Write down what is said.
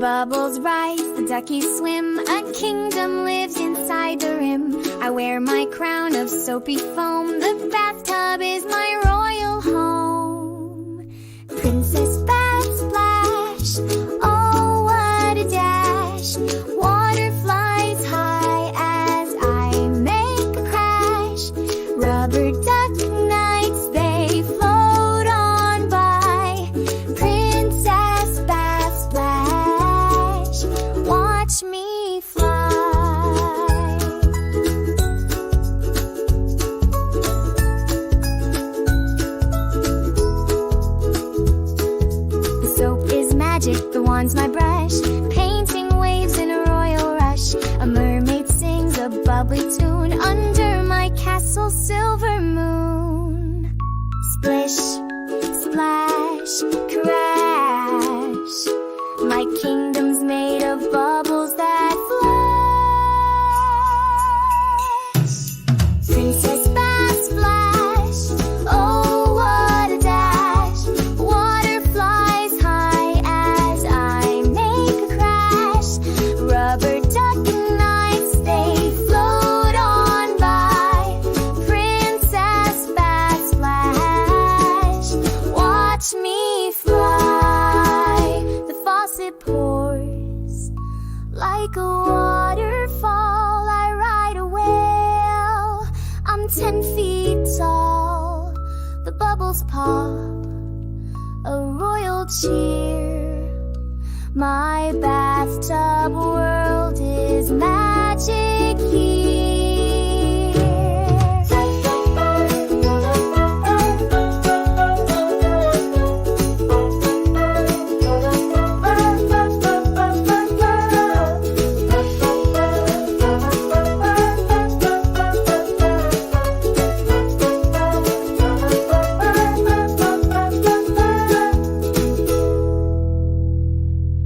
bubbles rise, the duckies swim, a kingdom lives inside the rim. I wear my crown of soapy foam, the bathtub is my royal home. Princess Bath Splash, oh what a dash. Water flies high as I make a crash. Rubber duck nights, they float on by. Princess Bath Splash, watch me fly. The soap is magic, the wand's my brush, painting waves in a royal rush. A mermaid sings a bubbly tune under my castle's silver moon. Splish, splash, crash, my kingdom's made of bubbles that flash. Princess Bath Splash, oh what a dash. Water flies high as I make a crash. Rubber duck nights, they float on by. Princess Bath Splash, watch me fly. The faucet pours like a waterfall. I ride a whale, I'm 10 feet tall. The bubbles pop, a royal cheer. My bathtub